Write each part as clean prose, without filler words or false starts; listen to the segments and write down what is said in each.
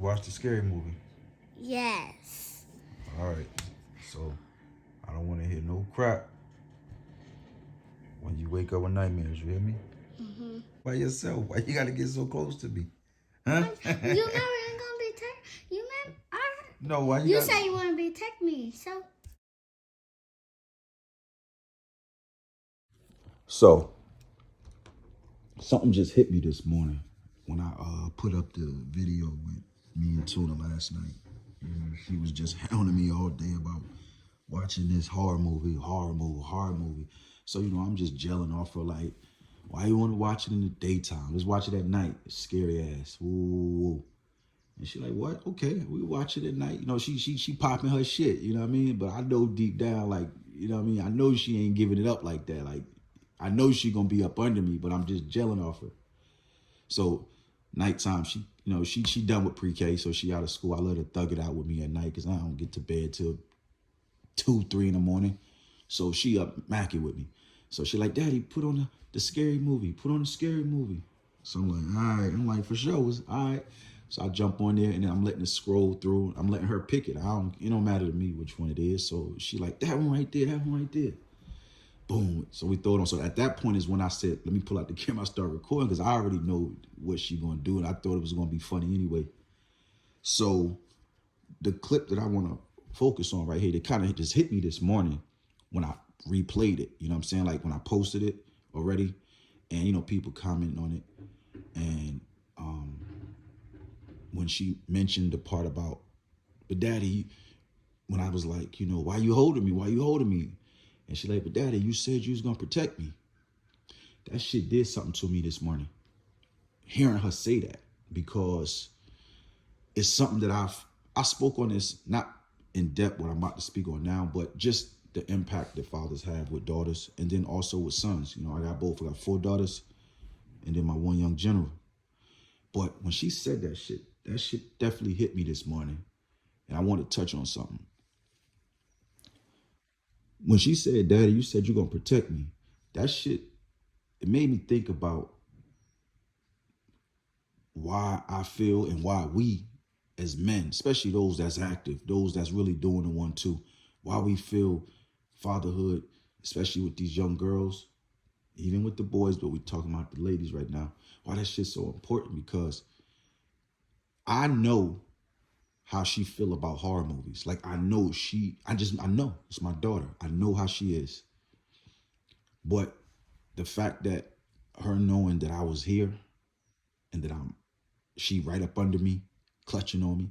watch the scary movie? Yes. All right. So I don't want to hear no crap when you wake up with nightmares. You hear me? By yourself. Why you gotta get so close to me? Huh? You never gonna be you never. No. Why You gotta... say you want to be me, so. So something just hit me this morning when I put up the video with me and Tuna last night. She was just hounding me all day about watching this horror movie. So, I'm just gelling off her like, why you want to watch it in the daytime? Let's watch it at night. It's scary ass. Ooh. And she like, what? Okay, we watch it at night. She popping her shit, you know what I mean? But I know deep down, like, you know what I mean? I know she ain't giving it up like that. Like, I know she gonna be up under me, but I'm just gelling off her. So nighttime, she done with pre-K, so she out of school. I let her thug it out with me at night because I don't get to bed till 2, 3 in the morning. So she up macking with me. So she like, Daddy, put on the scary movie. Put on the scary movie. So I'm like, all right. I'm like, for sure. All right. So I jump on there and then I'm letting it scroll through. I'm letting her pick it. It don't matter to me which one it is. So she like, that one right there, that one right there. Boom. So we throw it on. So at that point is when I said, let me pull out the camera, I start recording because I already know what she gonna do. And I thought it was gonna be funny anyway. So the clip that I want to focus on right here, that kind of just hit me this morning when I replayed it. You know what I'm saying? Like when I posted it already and, people commenting on it. And when she mentioned the part about, but Daddy, when I was like, why you holding me? Why you holding me? And she like, but Daddy, you said you was going to protect me. That shit did something to me this morning. Hearing her say that, because it's something that I spoke on this, not in depth what I'm about to speak on now, but just the impact that fathers have with daughters and then also with sons. I got both. I got 4 daughters and then my one young general. But when she said that shit definitely hit me this morning. And I want to touch on something. When she said, Daddy, you said you're going to protect me, that shit, it made me think about why I feel and why we as men, especially those that's active, those that's really doing the 1-2, why we feel fatherhood, especially with these young girls, even with the boys, but we talking about the ladies right now, why that shit's so important. Because I know how she feel about horror movies. Like I know it's my daughter. I know how she is. But the fact that her knowing that I was here and that she right up under me, clutching on me,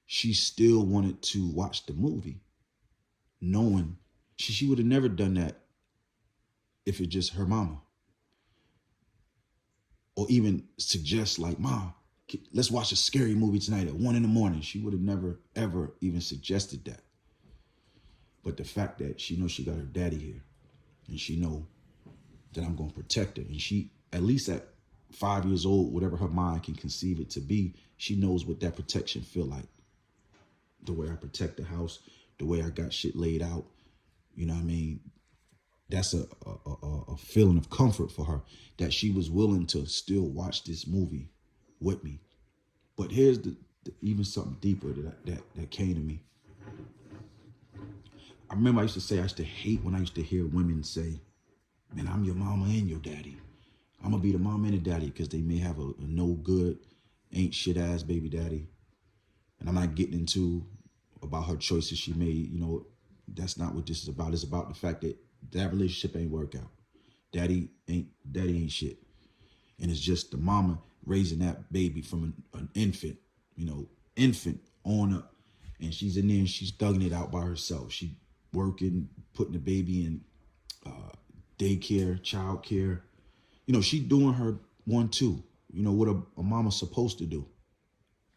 she still wanted to watch the movie, knowing she would have never done that if it just her mama. Or even suggest like, Mom, let's watch a scary movie tonight at 1 in the morning. She would have never, ever even suggested that. But the fact that she knows she got her daddy here and she know that I'm going to protect her. And she, at least at 5 years old, whatever her mind can conceive it to be, she knows what that protection feel like. The way I protect the house, the way I got shit laid out. You know what I mean? That's a feeling of comfort for her that she was willing to still watch this movie with me. But here's the even something deeper that came to me. I remember I used to hate when I used to hear women say, man, I'm your mama and your daddy. I'm gonna be the mama and the daddy, because they may have a no good, ain't shit ass baby daddy. And I'm not getting into about her choices she made. That's not what this is about. It's about the fact that relationship ain't work out. Daddy ain't shit. And it's just the mama raising that baby from an infant, infant on up. And she's in there and she's thugging it out by herself. She working, putting the baby in daycare, child care. She doing her 1-2. What a mama's supposed to do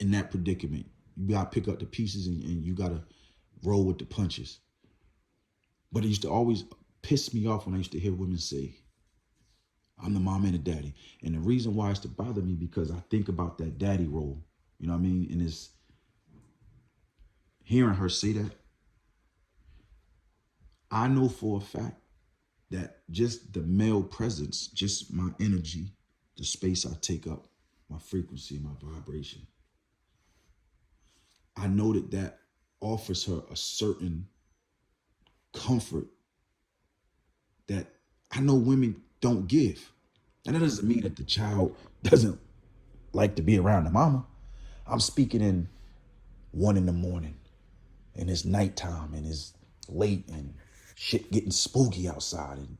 in that predicament. You gotta pick up the pieces and you gotta roll with the punches. But it used to always piss me off when I used to hear women say, I'm the mom and the daddy. And the reason why it's to bother me, because I think about that daddy role. You know what I mean? And it's hearing her say that, I know for a fact that just the male presence, just my energy, the space I take up, my frequency, my vibration, I know that that offers her a certain comfort that I know women don't give. And that doesn't mean that the child doesn't like to be around the mama. I'm speaking in 1 a.m, and it's nighttime, and it's late, and shit getting spooky outside, and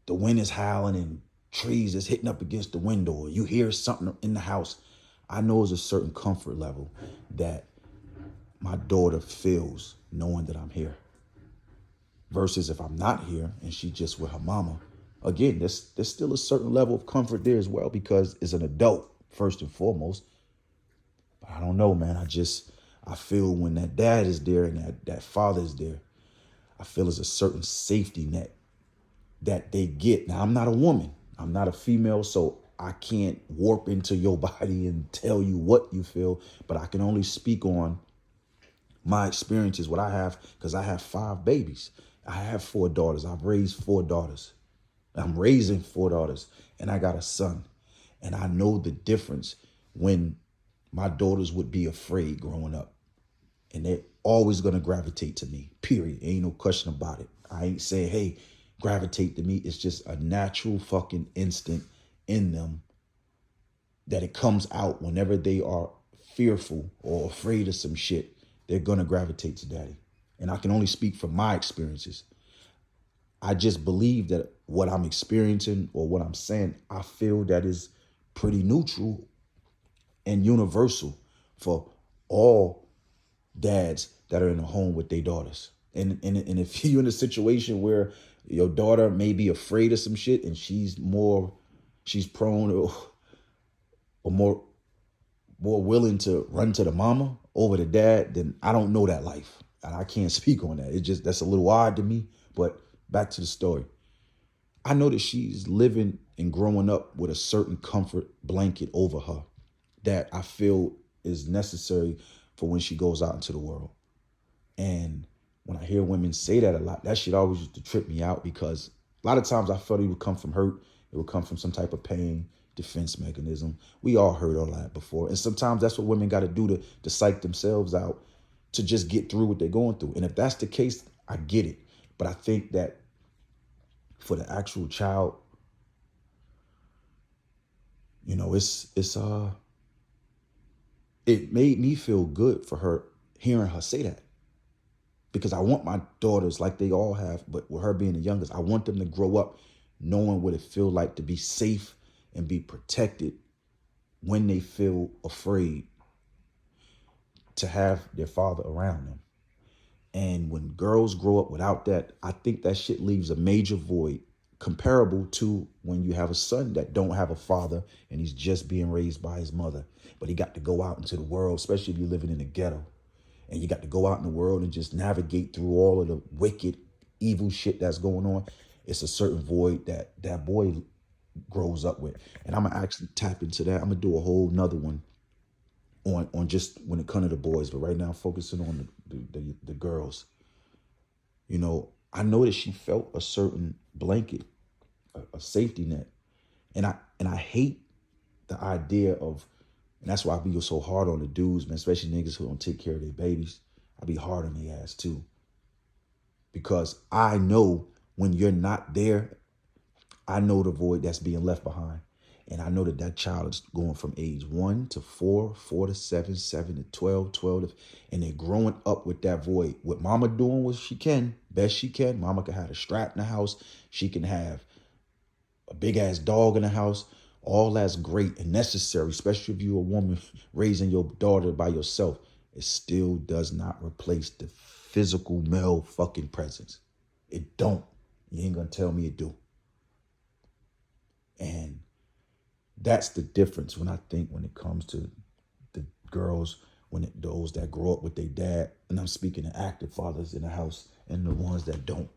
the wind is howling, and trees is hitting up against the window, or you hear something in the house. I know there's a certain comfort level that my daughter feels knowing that I'm here. Versus if I'm not here and she just with her mama, again, there's still a certain level of comfort there as well, because it's an adult first and foremost. But I don't know, man. I feel when that dad is there and that father is there, I feel there's a certain safety net that they get. Now, I'm not a woman. I'm not a female, so I can't warp into your body and tell you what you feel, but I can only speak on my experiences, what I have, because I have 5 babies. I have 4 daughters. I've raised 4 daughters. I'm raising 4 daughters, and I got a son. And I know the difference when my daughters would be afraid growing up. And they're always going to gravitate to me, period. Ain't no question about it. I ain't saying, hey, gravitate to me. It's just a natural fucking instinct in them that it comes out whenever they are fearful or afraid of some shit. They're going to gravitate to daddy. And I can only speak from my experiences. I just believe that what I'm experiencing or what I'm saying, I feel that is pretty neutral and universal for all dads that are in a home with their daughters. And if you're in a situation where your daughter may be afraid of some shit and she's prone or more willing to run to the mama over the dad, then I don't know that life. And I can't speak on that. That's a little odd to me. But back to the story. I know that she's living and growing up with a certain comfort blanket over her that I feel is necessary for when she goes out into the world. And when I hear women say that a lot, that shit always used to trip me out, because a lot of times I felt it would come from hurt. It would come from some type of pain, defense mechanism. We all heard all that before. And sometimes that's what women got to do to psych themselves out, to just get through what they're going through. And if that's the case, I get it. But I think that for the actual child, you know, it made me feel good for her, hearing her say that. Because I want my daughters, like they all have, but with her being the youngest, I want them to grow up knowing what it feels like to be safe and be protected when they feel afraid, to have their father around them. And when girls grow up without that, I think that shit leaves a major void, comparable to when you have a son that don't have a father and he's just being raised by his mother, but he got to go out into the world, especially if you're living in the ghetto. And you got to go out in the world and just navigate through all of the wicked, evil shit that's going on. It's a certain void that boy grows up with. And I'm going to actually tap into that. I'm going to do a whole nother one on just when it comes to the boys. But right now, focusing on the girls. You know, I know that she felt a certain blanket, a safety net. And I hate the idea of, and that's why I be so hard on the dudes, man, especially niggas who don't take care of their babies. I be hard on their ass too. Because I know when you're not there, I know the void that's being left behind. And I know that child is going from age 1 to 4, 4 to 7, 7 to 12, 12 to, and they're growing up with that void. With mama doing what she can, best she can. Mama can have a strap in the house. She can have a big ass dog in the house. All that's great and necessary, especially if you're a woman raising your daughter by yourself. It still does not replace the physical male fucking presence. It don't. You ain't gonna tell me it do. And that's the difference when it comes to the girls, those that grow up with their dad, and I'm speaking of active fathers in the house, and the ones that don't.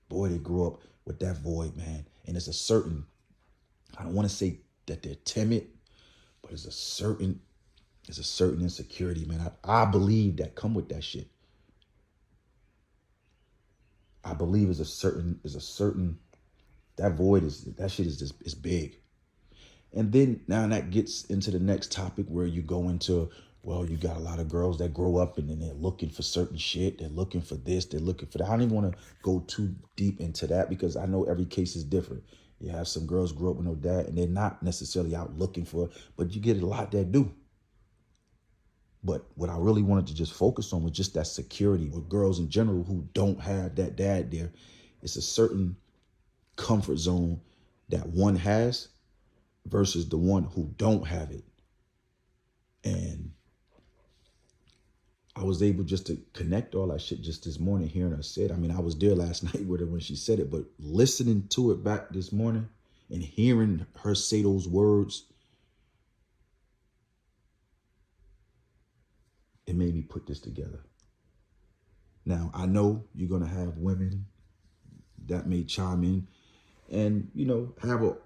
Boy, they grow up with that void, man. And it's a certain, I don't want to say that they're timid, but it's a certain insecurity, man. I believe that come with that shit. I believe is a certain that void that shit is big. And then now that gets into the next topic where you go into, well, you got a lot of girls that grow up and then they're looking for certain shit. They're looking for this. They're looking for that. I don't even want to go too deep into that because I know every case is different. You have some girls grow up with no dad and they're not necessarily out looking for, but you get a lot that do. But what I really wanted to just focus on was just that security with girls in general who don't have that dad there. It's a certain comfort zone that one has versus the one who don't have it. And I was able just to connect all that shit just this morning, hearing her say it. I mean, I was there last night with her when she said it, but listening to it back this morning and hearing her say those words, it made me put this together. Now, I know you're going to have women that may chime in and, you know, have a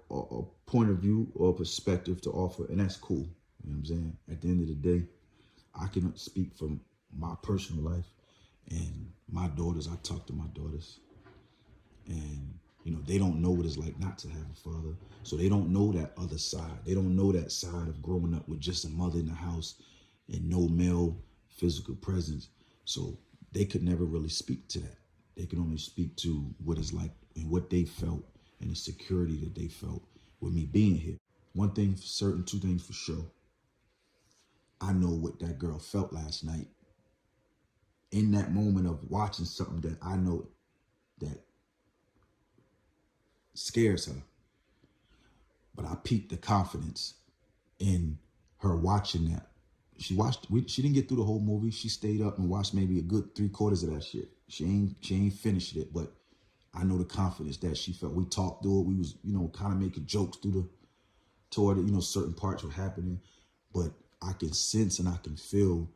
point of view or a perspective to offer, and that's cool. You know what I'm saying? At the end of the day, I can speak from my personal life and my daughters. I talk to my daughters and, you know, they don't know what it's like not to have a father. So they don't know that other side. They don't know that side of growing up with just a mother in the house and no male physical presence. So they could never really speak to that. They can only speak to what it's like and what they felt and the security that they felt with me being here. One thing for certain, two things for sure. I know what that girl felt last night in that moment of watching something that I know that scares her. But I peeped the confidence in her watching that. She didn't get through the whole movie. She stayed up and watched maybe a good 3/4 of that shit. She ain't finished it, but I know the confidence that she felt. We talked through it. We was, you know, kind of making jokes toward it, you know, certain parts were happening, but I can sense and I can feel,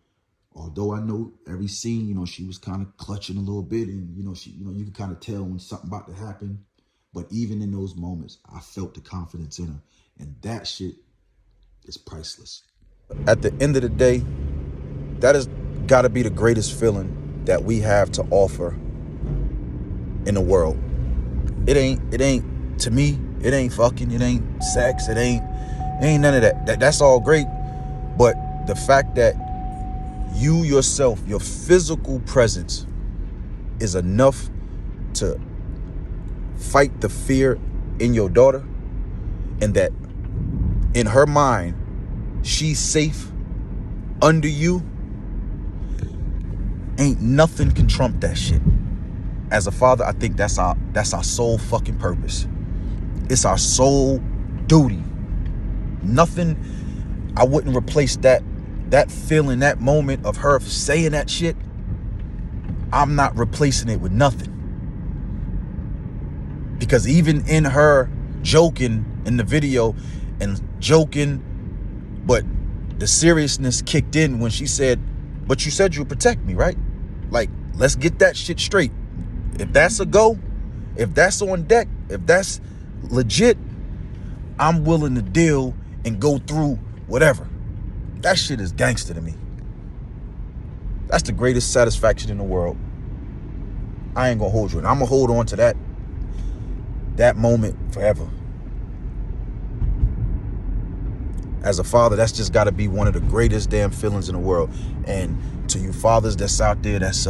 although I know every scene, you know, she was kind of clutching a little bit and, you know, you can kind of tell when something about to happen. But even in those moments, I felt the confidence in her, and that shit is priceless. At the end of the day, that has got to be the greatest feeling that we have to offer in the world. It ain't, to me, it ain't fucking, it ain't sex, it ain't none of that. That's all great. But the fact that you yourself, your physical presence is enough to fight the fear in your daughter, and that in her mind, she's safe under you, ain't nothing can trump that shit. As a father, I think that's our sole fucking purpose. It's our sole duty. Nothing, I wouldn't replace that feeling, that moment of her saying that shit. I'm not replacing it with nothing. Because even in her joking in the video and joking, but the seriousness kicked in when she said, but you said you would protect me, right? Like, let's get that shit straight. If that's a go, if that's on deck, if that's legit, I'm willing to deal and go through whatever. That shit is gangster to me. That's the greatest satisfaction in the world. I ain't gonna hold you, and I'm gonna hold on to that moment forever. As a father, that's just got to be one of the greatest damn feelings in the world. And to you fathers that's out there, that's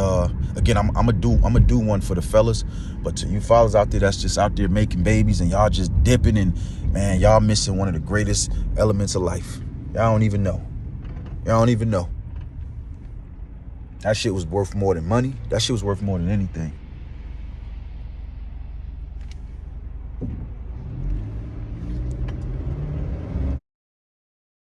again, I'm gonna do one for the fellas, but to you fathers out there that's just out there making babies and y'all just dipping, and man, y'all missing one of the greatest elements of life. Y'all don't even know. That shit was worth more than money. That shit was worth more than anything.